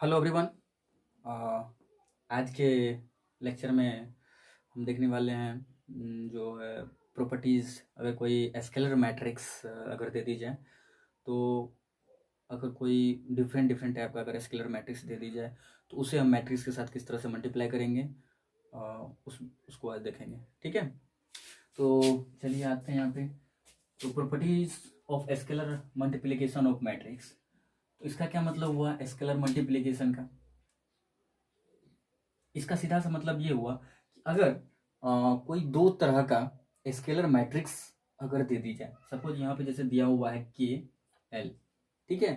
Hello everyone. आज के lecture में हम देखने वाले हैं जो है प्रॉपर्टीज़। अगर कोई स्केलर मैट्रिक्स अगर दे दी जाए, तो अगर कोई डिफरेंट डिफरेंट टाइप का अगर स्केलर मैट्रिक्स दे दी जाए, तो उसे हम मैट्रिक्स के साथ किस तरह से मल्टीप्लाई करेंगे, उसको आज देखेंगे। ठीक है, तो चलिए आते हैं यहाँ पे। तो properties of scalar multiplication of matrix, तो इसका क्या मतलब हुआ स्केलर मल्टीप्लिकेशन का? इसका सीधा सा मतलब ये हुआ कि अगर कोई दो तरह का स्केलर मैट्रिक्स अगर दे दी जाए, सपोज यहाँ पे जैसे दिया हुआ है के एल। ठीक है,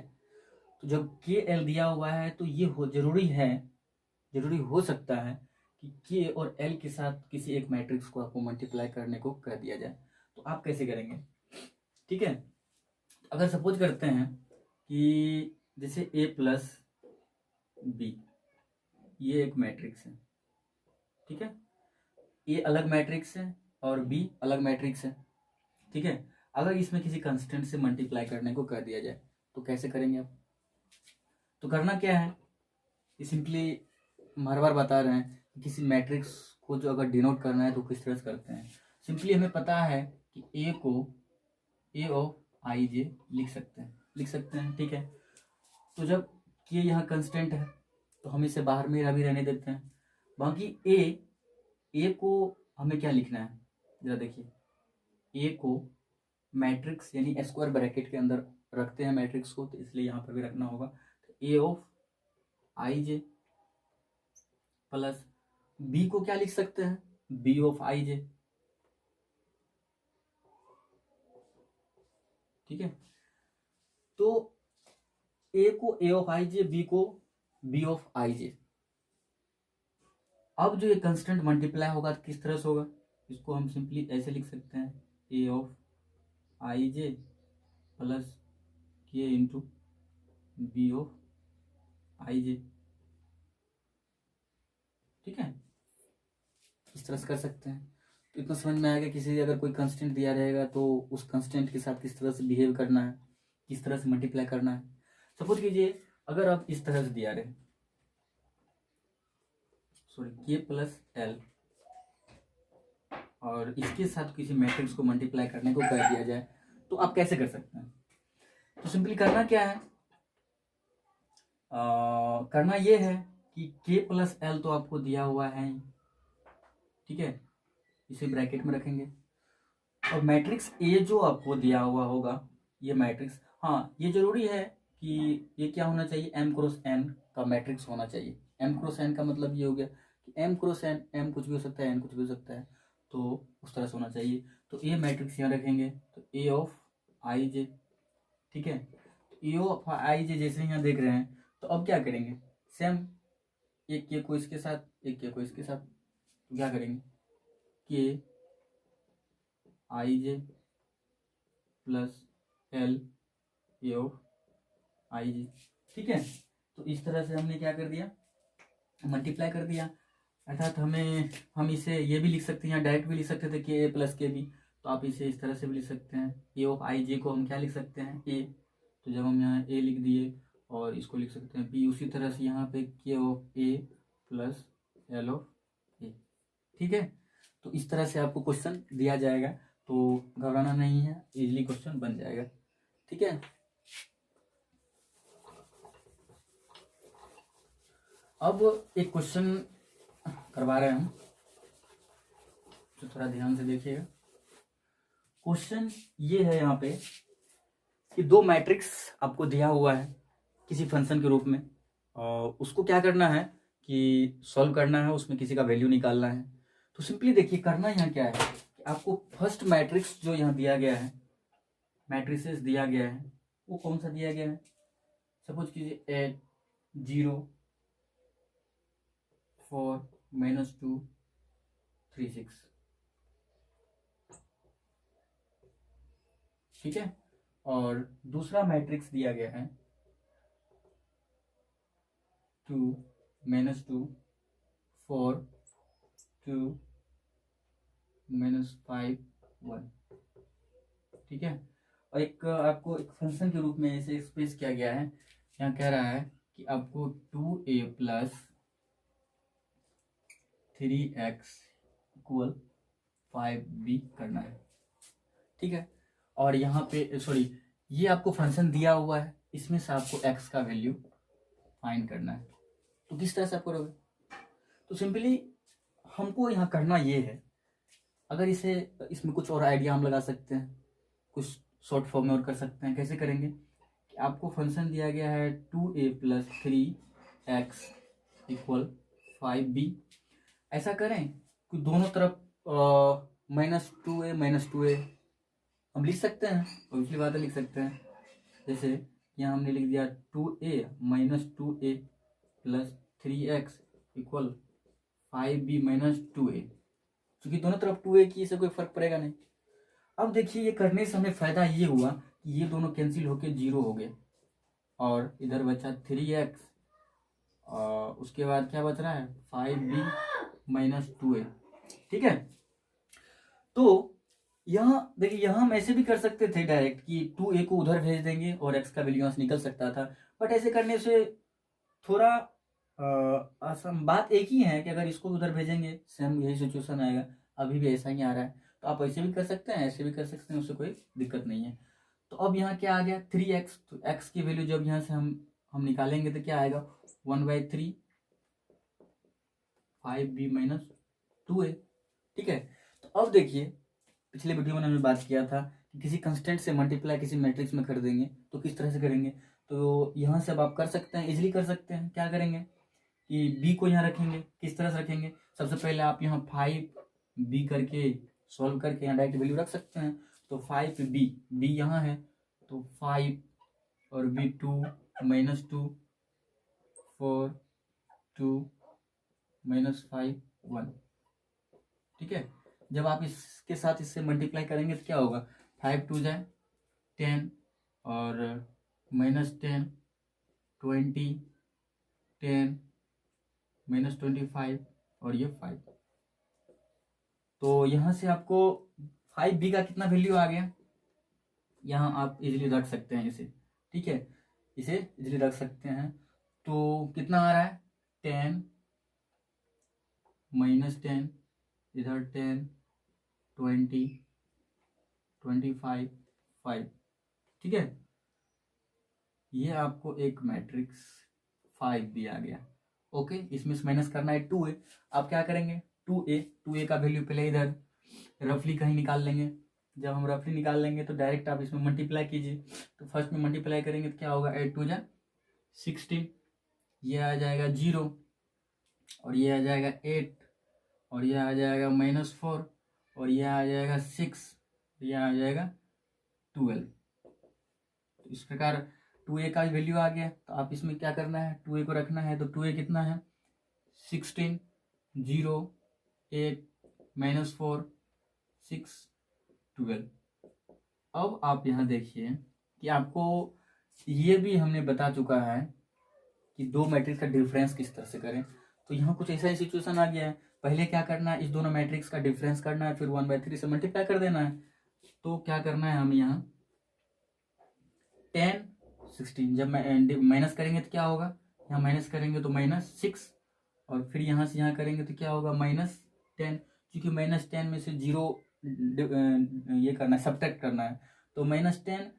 तो जब के एल दिया हुआ है तो ये जरूरी हो सकता है कि के और एल के साथ किसी एक मैट्रिक्स को आपको मल्टीप्लाई करने को कह दिया जाए। तो आप कैसे करेंगे? ठीक है, अगर सपोज करते हैं कि जैसे ए प्लस बी ये एक मैट्रिक्स है। ठीक है, ए अलग मैट्रिक्स है और बी अलग मैट्रिक्स है। ठीक है, अगर इसमें किसी कांस्टेंट से मल्टीप्लाई करने को कह दिया जाए तो कैसे करेंगे आप? तो करना क्या है, ये सिंपली हर बार बता रहे हैं कि किसी मैट्रिक्स को जो अगर डिनोट करना है तो किस तरह से करते हैं। सिंपली हमें पता है कि ए को ए ऑफ आई जे लिख सकते हैं। ठीक है, तो जब ये यहाँ कंस्टेंट है तो हम इसे बाहर में अभी रहने देते हैं। बाकी ए को हमें क्या लिखना है, जरा देखिए। ए को मैट्रिक्स यानी स्क्वायर ब्रैकेट के अंदर रखते हैं मैट्रिक्स को, तो इसलिए यहाँ पर भी रखना होगा। तो A of I J plus B को क्या लिख सकते हैं, बी ऑफ आई जे। ठीक है, तो ए को ए ऑफ आई जे, बी को बी ऑफ आई जे। अब जो ये कंस्टेंट मल्टीप्लाई होगा तो किस तरह से होगा, इसको हम सिंपली ऐसे लिख सकते हैं, ए ऑफ आई जे प्लस के इंटू बी ऑफ आई जे। ठीक है, इस तरह से कर सकते हैं। तो इतना समझ में आएगा, किसी अगर कोई कंस्टेंट दिया रहेगा तो उस कंस्टेंट के साथ किस तरह से बिहेव करना है, किस तरह से मल्टीप्लाई करना है। सपोज कीजिए अगर आप इस तरह से दिया रहे, सॉरी के प्लस एल, और इसके साथ किसी मैट्रिक्स को मल्टीप्लाई करने को कह दिया जाए, तो आप कैसे कर सकते हैं? तो सिंपली करना क्या है, करना ये है कि के प्लस एल तो आपको दिया हुआ है। ठीक है, इसे ब्रैकेट में रखेंगे और मैट्रिक्स ए जो आपको दिया हुआ होगा, ये मैट्रिक्स, हाँ ये जरूरी है कि ये क्या होना चाहिए, एम क्रॉस एन का मैट्रिक्स होना चाहिए। एम क्रॉस एन का मतलब ये हो गया कि एम क्रॉस एन, एम कुछ भी हो सकता है, एन कुछ भी हो सकता है, तो उस तरह से होना चाहिए। तो ये मैट्रिक्स यहाँ रखेंगे, तो ए ऑफ आई जे। ठीक है, तो ए ऑफ आई जे जैसे यहाँ देख रहे हैं, तो अब क्या करेंगे, सेम एक के को इसके साथ, एक के को इसके साथ, तो क्या करेंगे, के आई J plus L A of आई जी। ठीक है, तो इस तरह से हमने क्या कर दिया, मल्टीप्लाई कर दिया। अर्थात हम इसे ये भी लिख सकते हैं, यहाँ डायरेक्ट भी लिख सकते थे कि ए प्लस के बी, तो आप इसे इस तरह से भी लिख सकते हैं। ए ऑफ आई जे को हम क्या लिख सकते हैं, ए, तो जब हम यहाँ ए लिख दिए और इसको लिख सकते हैं बी, उसी तरह से यहाँ पे K of A plus L of A. ठीक है, तो इस तरह से आपको क्वेश्चन दिया जाएगा, तो घबराना नहीं है, इजीली क्वेश्चन बन जाएगा। ठीक है, अब एक क्वेश्चन करवा रहे हैं हम, तो थोड़ा ध्यान से देखिएगा। क्वेश्चन ये है यहाँ पे कि दो मैट्रिक्स आपको दिया हुआ है किसी फंक्शन के रूप में, और उसको क्या करना है कि सॉल्व करना है, उसमें किसी का वैल्यू निकालना है। तो सिंपली देखिए करना यहाँ क्या है कि आपको फर्स्ट मैट्रिक्स जो यहाँ दिया गया है, मैट्रिसेस दिया गया है, वो कौन सा दिया गया है, सपोज कीजिए 8 0 4 -2 3 6। ठीक है, और दूसरा मैट्रिक्स दिया गया है 2 -2 4 2 -5 1। ठीक है, और एक आपको एक फंक्शन के रूप में इसे एक्सप्रेस किया गया है। यहाँ कह रहा है कि आपको 2a plus 3x equal 5b करना है, ठीक है। और यहाँ पे सॉरी, ये आपको फंक्शन दिया हुआ है, इसमें से आपको x का वैल्यू फाइंड करना है। तो किस तरह से आप करोगे? तो सिंपली हमको यहाँ करना ये है, अगर इसे इसमें कुछ और आइडिया हम लगा सकते हैं, कुछ शॉर्ट फॉर्म में और कर सकते हैं। कैसे करेंगे कि आपको फंक्शन दिया गया है 2a plus 3x equal 5b। ऐसा करें कि दोनों तरफ -2a हम लिख सकते हैं, और पिछली बात लिख सकते हैं। जैसे यहाँ हमने लिख दिया 2a minus 2a plus 3x equal 5b minus 2a, क्योंकि दोनों तरफ 2a की इससे कोई फर्क पड़ेगा नहीं। अब देखिए ये करने से हमें फायदा ये हुआ कि ये दोनों कैंसिल होके 0 हो गए, और इधर बचा 3x, और उसके बाद क्या बच रहा है 5b माइनस 2a, ठीक है। तो यहाँ देखिए, यहाँ हम ऐसे भी कर सकते थे डायरेक्ट कि 2a को उधर भेज देंगे और x का वैल्यू यहाँ से निकल सकता था, बट ऐसे करने से थोड़ा आसान। बात एक ही है कि अगर इसको उधर भेजेंगे सेम यही सिचुएशन आएगा, अभी भी ऐसा ही आ रहा है। तो आप ऐसे भी कर सकते हैं, ऐसे भी कर सकते हैं, उससे कोई दिक्कत नहीं है। तो अब यहाँ क्या आ गया 3x, तो x की वैल्यू जब यहाँ से हम निकालेंगे तो क्या आएगा 1/3 5b माइनस 2a, ठीक है। तो अब देखिए पिछले वीडियो में हमने बात किया था कि किसी कंस्टेंट से मल्टीप्लाई किसी मैट्रिक्स में कर देंगे तो किस तरह से करेंगे। तो यहाँ से अब आप कर सकते हैं, इजीली कर सकते हैं। क्या करेंगे कि b को यहाँ रखेंगे। किस तरह से रखेंगे, सबसे पहले आप यहाँ 5b करके सॉल्व करके यहाँ डायरेक्ट वैल्यू रख सकते हैं। तो 5b यहाँ है, तो 5 और b 2 माइनस 2 4 2 माइनस 5 1, ठीक है। जब आप इसके साथ इससे मल्टीप्लाई करेंगे तो क्या होगा 5 2 जाए 10 और -10 20 10 -25 और ये 5। तो यहाँ से आपको 5b का कितना वैल्यू आ गया, यहाँ आप इजीली रख सकते हैं इसे, ठीक है। इसे इजीली रख सकते हैं। तो कितना आ रहा है 10 -10 इधर 10 20 25 5, ठीक है। ये आपको एक मैट्रिक्स 5b आ गया। ओके, इसमें से माइनस करना है 2a। आप क्या करेंगे 2a का वैल्यू पहले इधर रफली कहीं निकाल लेंगे। जब हम रफली निकाल लेंगे तो डायरेक्ट आप इसमें मल्टीप्लाई कीजिए। तो फर्स्ट में मल्टीप्लाई करेंगे तो क्या होगा 8 2 जा 16, ये आ जाएगा 0 और ये आ जाएगा 8 और ये आ जाएगा -4 और ये आ जाएगा 6, ये आ जाएगा 12। तो इस प्रकार 2a का वैल्यू आ गया। तो आप इसमें क्या करना है 2a को रखना है। तो 2a कितना है 16 0 8 -4 6 12। अब आप यहाँ देखिए कि आपको ये भी हमने बता चुका है कि दो मैट्रिक्स का डिफरेंस किस तरह से करें। तो यहाँ कुछ ऐसा ही सिचुएशन आ गया है। पहले क्या करना है इस दोनों मैट्रिक्स का डिफरेंस करना है, फिर 1/3 से मल्टीप्लाई कर देना है। तो क्या करना है हम यहाँ 10 16 जब माइनस करेंगे तो क्या होगा, यहाँ माइनस करेंगे तो -6 और फिर यहाँ से यहाँ करेंगे तो क्या होगा -10, क्योंकि -10 में से 0 ये करना है सब्ट्रैक्ट करना है। तो -10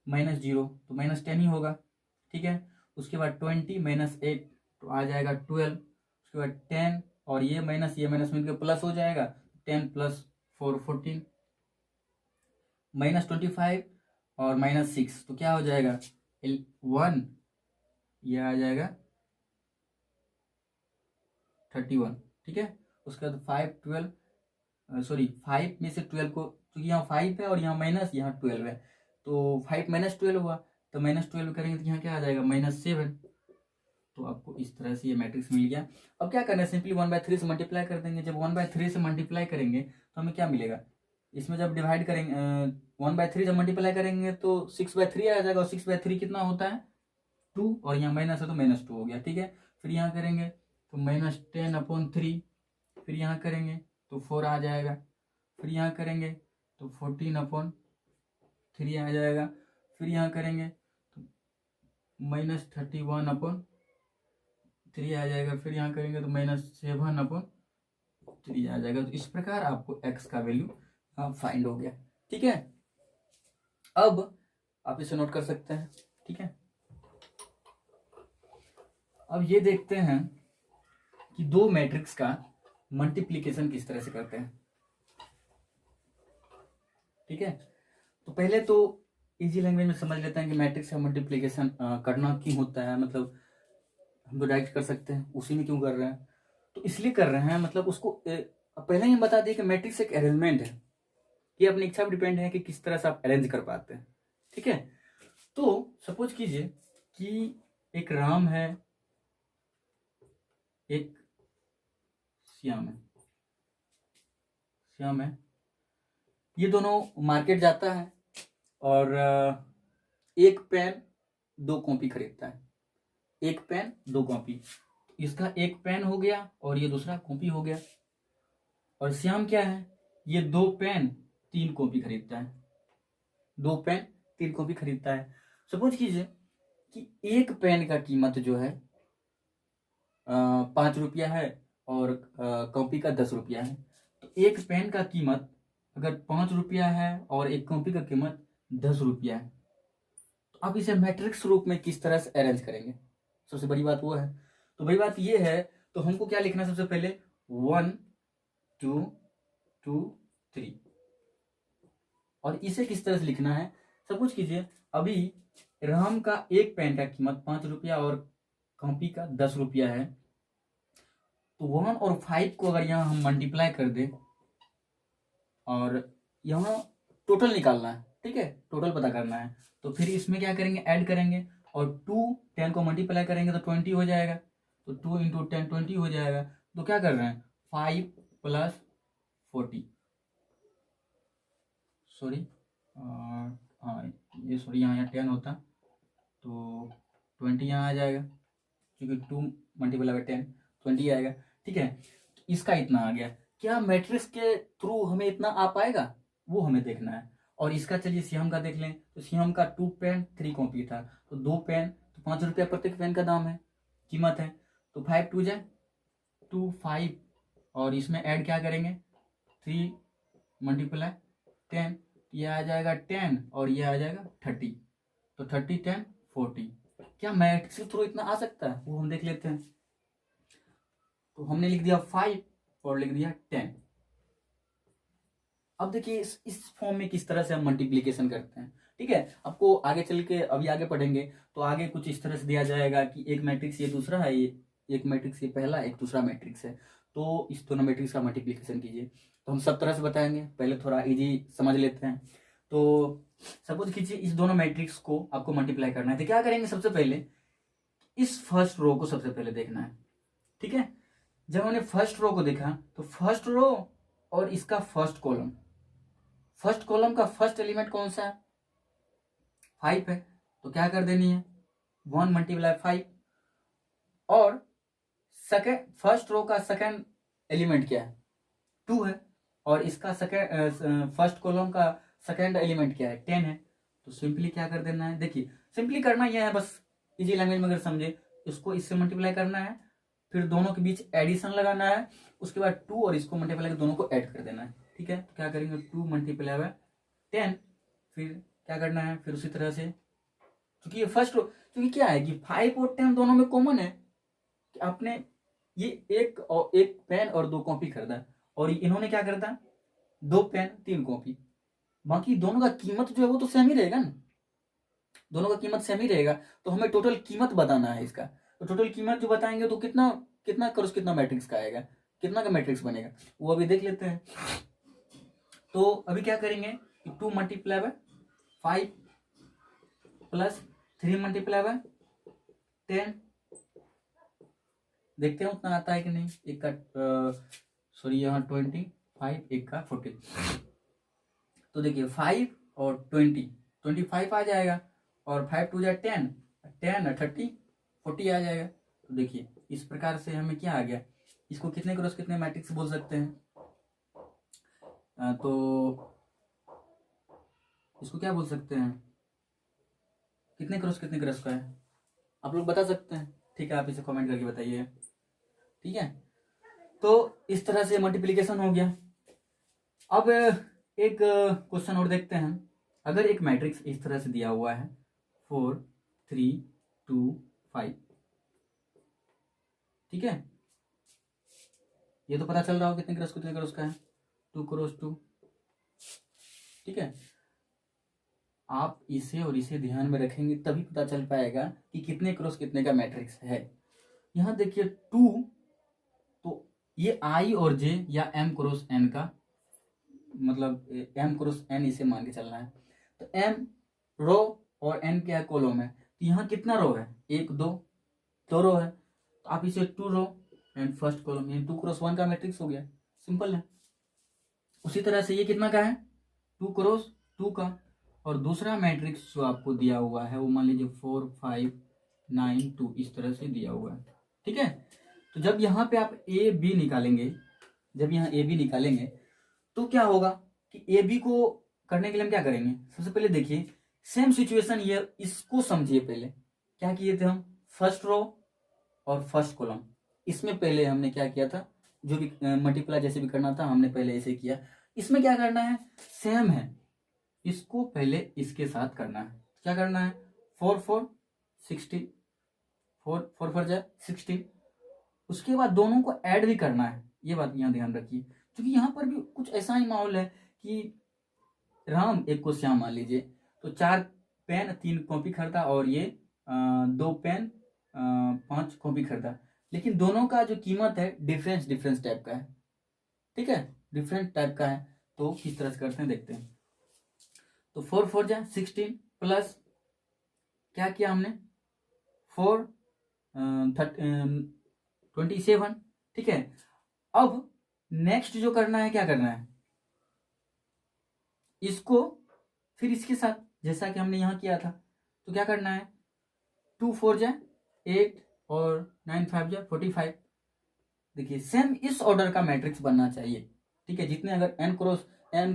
-0 तो -10 ही होगा, ठीक है। उसके बाद 20 -8 तो आ जाएगा 12। उसके बाद 10 और ये माइनस मिलकर प्लस हो जाएगा 10 + 4 14 -25 और -6 तो क्या हो जाएगा 1, ये आ जाएगा 31, ठीक है। उसके बाद 5 12 सॉरी 5 में से 12 को, क्योंकि यहाँ 5 है और यहाँ माइनस यहाँ 12 है, तो 5 -12 हुआ। तो -12 करेंगे तो यहाँ क्या आ जाएगा -7। तो आपको इस तरह से ये मैट्रिक्स मिल गया। अब क्या करना है सिंपली 1/3 से मल्टीप्लाई कर देंगे। जब 1/3 से मल्टीप्लाई करेंगे तो हमें क्या मिलेगा, इसमें जब डिवाइड करेंगे 1/3 जब मल्टीप्लाई करेंगे तो 6/3 आ जाएगा। और 6/3 कितना होता है 2 और यहाँ माइनस है तो -2 हो गया, ठीक है। फिर यहाँ करेंगे तो -10/3, फिर यहाँ करेंगे तो 4 आ जाएगा। फिर यहाँ करेंगे तो 14/3 आ जाएगा। फिर यहाँ करेंगे तो -31/3 3 आ जाएगा, फिर यहाँ करेंगे तो -7/3 आ जाएगा। तो इस प्रकार आपको x का वैल्यू फाइंड हो गया। ठीक है, अब आप इसे नोट कर सकते हैं। ठीक है, अब ये देखते हैं कि दो मैट्रिक्स का मल्टीप्लिकेशन किस तरह से करते हैं। ठीक है, तो पहले तो इजी लैंग्वेज में समझ लेते हैं कि मैट्रिक्स का मल्टीप्लिकेशन करना क्यों होता है, मतलब हम तो डायरेक्ट कर सकते हैं, उसी में क्यों कर रहे हैं? तो इसलिए कर रहे हैं, मतलब उसको पहले ही बता दें कि मैट्रिक्स एक अरेंजमेंट है, ये अपनी इच्छा पर डिपेंड है कि किस तरह से आप अरेंज कर पाते हैं। ठीक है, तो सपोज कीजिए कि एक राम है, एक श्याम है, ये दोनों मार्केट जाता है और एक पेन 2 कॉपी खरीदता है। एक पेन 2 कॉपी, इसका एक पेन हो गया और ये दूसरा कॉपी हो गया। और श्याम क्या है, ये 2 पेन 3 कॉपी खरीदता है, 2 पेन 3 कॉपी खरीदता है। सपोज कीजिए कि एक पेन का कीमत जो है 5 रुपया है और कॉपी का 10 रुपया है। तो एक पेन का कीमत अगर 5 रुपया है और एक कॉपी का कीमत 10 रुपया है, तो आप इसे मैट्रिक्स रूप में किस तरह से अरेंज करेंगे? सबसे बड़ी बात वो है। तो बड़ी बात ये है, तो हमको क्या लिखना है सबसे पहले, 1 2 2 3। और इसे किस तरह से लिखना है, सपोज कीजिए अभी राम का एक पेन का कीमत 5 रुपया और कॉपी का 10 रुपया है। तो 1 और 5 को अगर यहाँ हम मल्टीप्लाई कर दें और यहाँ टोटल निकालना है, ठीक है, टोटल पता करना है, तो फिर इसमें क्या करेंगे, ऐड करेंगे और 2 10 को मल्टीप्लाई करेंगे तो 20 हो जाएगा। तो 2 × 10 20 हो जाएगा। तो क्या कर रहे हैं, 5 + 40, सॉरी हाँ ये सॉरी यहाँ 10 होता तो 20 यहाँ आ जाएगा, क्योंकि 2 × 10 20 आएगा। ठीक है, इसका इतना आ गया। क्या मैट्रिक्स के थ्रू हमें इतना आ पाएगा, वो हमें देखना है। और इसका चलिए श्याम का देख लें, तो श्याम का 2 पेन 3 कॉपी था, तो 2 पेन तो 5 रुपया प्रत्येक पेन का दाम है, कीमत है। तो 5 2 × 2 5 और इसमें ऐड क्या करेंगे, 3 × 10, ये आ जाएगा 10 और ये आ जाएगा 30। तो 30 10 40। क्या मैट्रिक्स के थ्रू इतना आ सकता है, वो हम देख लेते हैं। तो हमने लिख दिया 5 और लिख दिया 10। अब देखिए इस फॉर्म में किस तरह से हम मल्टीप्लिकेशन करते हैं। ठीक है, आपको आगे चल के अभी आगे पढ़ेंगे तो आगे कुछ इस तरह से दिया जाएगा कि एक मैट्रिक्स ये दूसरा है, ये एक मैट्रिक्स ये पहला, एक दूसरा मैट्रिक्स है, तो इस दोनों मैट्रिक्स का मल्टीप्लिकेशन कीजिए। तो हम सब तरह से बताएंगे, पहले थोड़ा इजी समझ लेते हैं। तो सपोज कीजिए इस दोनों मैट्रिक्स को आपको मल्टीप्लाई करना है, तो क्या करेंगे, सबसे पहले इस फर्स्ट रो को सबसे पहले देखना है। ठीक है, जब हमने फर्स्ट रो को देखा तो फर्स्ट रो और इसका फर्स्ट कॉलम, फर्स्ट कॉलम का फर्स्ट एलिमेंट कौन सा है, 5 है, तो क्या कर देनी है, 1 × 5। और सेकेंड फर्स्ट रो का सेकेंड एलिमेंट क्या है, 2 है, और इसका सेकेंड फर्स्ट कॉलम का सेकेंड एलिमेंट क्या है, 10 है। तो सिंपली क्या कर देना है, देखिए सिंपली करना यह है, बस इजी लैंग्वेज में अगर समझे, इसको इससे मल्टीप्लाई करना है, फिर दोनों के बीच एडिशन लगाना है, उसके बाद 2 और इसको मल्टीप्लाई करके दोनों को ऐड कर देना है। ठीक है, तो क्या करेंगे, 2 × 10, फिर क्या करना है, फिर उसी तरह से, क्योंकि ये फर्स्ट रो, क्योंकि क्या है कि 5 और 10 दोनों में कॉमन है कि आपने ये एक पेन और 2 कॉपी खरीदा, और इन्होंने क्या करता, 2 पेन 3 कॉपी, बाकी दोनों का कीमत जो है वो तो सेम ही रहेगा ना, दोनों का कीमत सेम ही रहेगा। तो हमें टोटल कीमत बताना है इसका, तो टोटल कीमत जो बताएंगे तो कितना कितना क्रॉस कितना मैट्रिक्स का आएगा, कितना का मैट्रिक्स बनेगा, वो अभी देख लेते हैं। तो अभी क्या करेंगे, 2 × 5 + 3 × 10, देखते हैं उतना आता है कि नहीं। एक का सॉरी यहाँ 25, एक का 40। तो देखिए 5 और 20 25 आ जाएगा, और 5 2 × 10 10 30 40 आ जाएगा। तो देखिए इस प्रकार से हमें क्या आ गया, इसको कितने क्रॉस कितने मैट्रिक्स बोल सकते हैं, तो इसको क्या बोल सकते हैं, कितने क्रॉस का है, आप लोग बता सकते हैं। ठीक है, आप इसे कमेंट करके बताइए। ठीक है, तो इस तरह से मल्टीप्लिकेशन हो गया। अब एक क्वेश्चन और देखते हैं। अगर एक मैट्रिक्स इस तरह से दिया हुआ है 4 3 2 5, ठीक है, ये तो पता चल रहा हो कितने क्रॉस का है, 2 क्रॉस 2, ठीक है। आप इसे और इसे ध्यान में रखेंगे तभी पता चल पाएगा कि कितने क्रॉस कितने का मैट्रिक्स है। यहां देखिए 2, तो ये आई और जे या एम क्रॉस एन का मतलब एम क्रॉस एन इसे मान के चलना है। तो एम रो और एन क्या है, कॉलम है। तो यहाँ कितना रो है, 1 2 दो रो है, तो आप इसे 2 रो एंड फर्स्ट कॉलम, ये 2 क्रॉस 1 का मैट्रिक्स हो गया, सिंपल है। उसी तरह से ये कितना का है, 2 क्रॉस 2 का। और दूसरा मैट्रिक्स जो आपको दिया हुआ है वो मान लीजिए 4 5 9 2 इस तरह से दिया हुआ है, ठीक है। तो जब यहाँ पे आप ए बी निकालेंगे, जब यहाँ ए बी निकालेंगे तो क्या होगा कि ए बी को करने के लिए हम क्या करेंगे, सबसे पहले देखिए सेम सिचुएशन, ये इसको समझिए। पहले क्या किए थे हम, फर्स्ट रो और फर्स्ट कॉलम, इसमें पहले हमने क्या किया था, जो भी मल्टीप्लाई जैसे भी करना था हमने पहले ऐसे किया। इसमें क्या करना है, सेम है, इसको पहले इसके साथ करना है। क्या करना है, 4 4 16, 4 4 4 जाए 16। उसके बाद दोनों को ऐड भी करना है, ये बात यहाँ ध्यान रखिए, क्योंकि यहाँ पर भी कुछ ऐसा ही माहौल है कि राम एक को श्याम मान लीजिए, तो 4 पेन 3 कॉपी खरीदा और ये 2 पेन 5 कॉपी खरीदा, लेकिन दोनों का जो कीमत है डिफरेंस टाइप का है, ठीक है, डिफरेंट टाइप का है। तो किस तरह से करते हैं देखते हैं। तो 4 4 जाए 16 प्लस क्या किया हमने 4 27, ठीक है। अब नेक्स्ट जो करना है, क्या करना है, इसको फिर इसके साथ जैसा कि हमने यहां किया था, तो क्या करना है, 2 4 जाए 8 और 9 5 जाए 45। देखिए सेम इस ऑर्डर का मैट्रिक्स बनना चाहिए, ठीक है। जितने अगर एन क्रॉस एन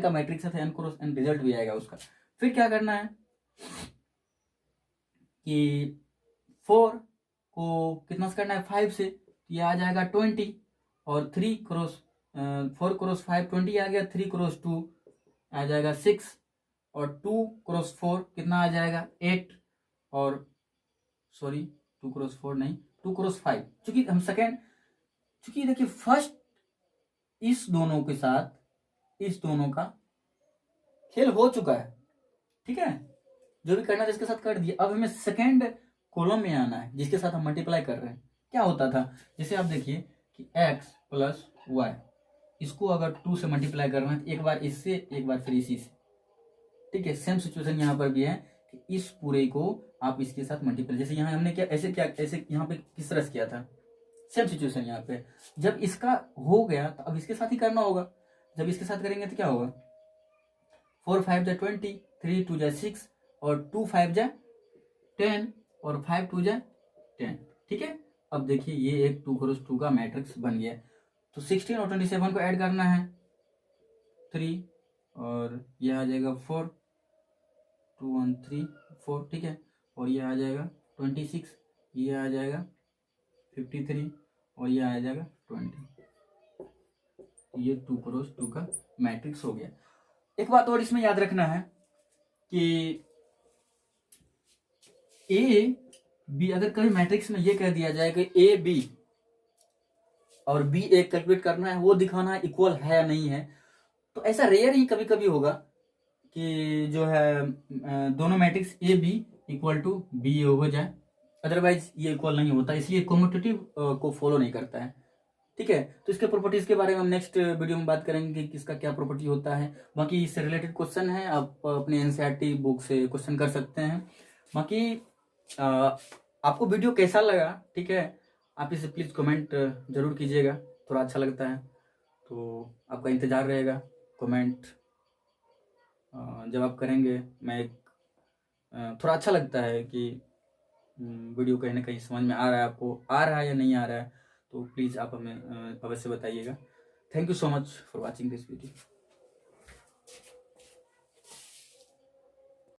का मैट्रिक्स है तो एन क्रॉस एन रिजल्ट भी आएगा उसका। फिर क्या करना है कि 4 को कितना से करना है 5 से, तो ये आ जाएगा 20, और 3 क्रॉस 4 क्रॉस 5 20 आ गया, 3 क्रॉस 2 आ जाएगा 6, और 2 क्रॉस 4 कितना आ जाएगा 8, और सॉरी 2 क्रॉस 4 नहीं 2 क्रॉस 5, चूंकि हम सेकेंड, चूंकि देखिए फर्स्ट इस दोनों के साथ इस दोनों का खेल हो चुका है, ठीक है, जो भी करना था इसके साथ कर दिया। अब हमें सेकेंड कॉलम में आना है जिसके साथ हम मल्टीप्लाई कर रहे हैं। क्या होता था, जैसे आप देखिए कि x प्लस वाई, इसको अगर 2 से मल्टीप्लाई करना है तो एक बार इससे एक बार फिर इसी से, ठीक है। सेम सिचुएशन यहाँ पर भी है कि इस पूरे को आप इसके साथ मल्टीप्लाई, जैसे यहाँ हमने क्या ऐसे यहाँ पे किस तरह से किया था, सेम सिचुएशन यहाँ पे। जब इसका हो गया तो अब इसके साथ ही करना होगा। जब इसके साथ करेंगे तो क्या होगा, 4 5 जा 20, 3 2 जा 6, और 2 5 जा 10, और 5 2 जा 10, ठीक है। अब देखिए ये एक 2 क्रॉस 2 का मैट्रिक्स बन गया। तो 16 और 27 को ऐड करना है 3, और ये आ जाएगा 4 2 1 3 4, ठीक है। और ये आ जाएगा 26, ये आ जाएगा 53, और ये आ जाएगा 20। ये 2 क्रॉस 2 का मैट्रिक्स हो गया। एक बात और इसमें याद रखना है कि ए बी, अगर कभी मैट्रिक्स में ये कह दिया जाए कि ए बी और बी ए कैलकुलेट करना है, वो दिखाना है इक्वल है या नहीं है, तो ऐसा रेयर ही कभी कभी होगा कि जो है दोनों matrix A B equal to B हो जाए, अदरवाइज ये इक्वल नहीं होता, इसलिए कम्यूटेटिव को फॉलो नहीं करता है, ठीक है। तो इसके प्रॉपर्टीज के बारे में हम नेक्स्ट वीडियो में बात करेंगे कि किसका क्या प्रॉपर्टी होता है। बाकी इससे रिलेटेड क्वेश्चन है, आप अपने एनसीईआरटी बुक से क्वेश्चन कर सकते हैं। बाकी आपको वीडियो कैसा लगा, ठीक है, आप इसे प्लीज़ कमेंट जरूर कीजिएगा, थोड़ा अच्छा लगता है तो आपका इंतज़ार रहेगा कमेंट जब आप करेंगे। मैं थोड़ा अच्छा लगता है कि वीडियो कहीं ना कहीं समझ में आ रहा है, आपको आ रहा है या नहीं आ रहा है, तो प्लीज़ आप हमें अवश्य बताइएगा। Thank you so much for watching this video.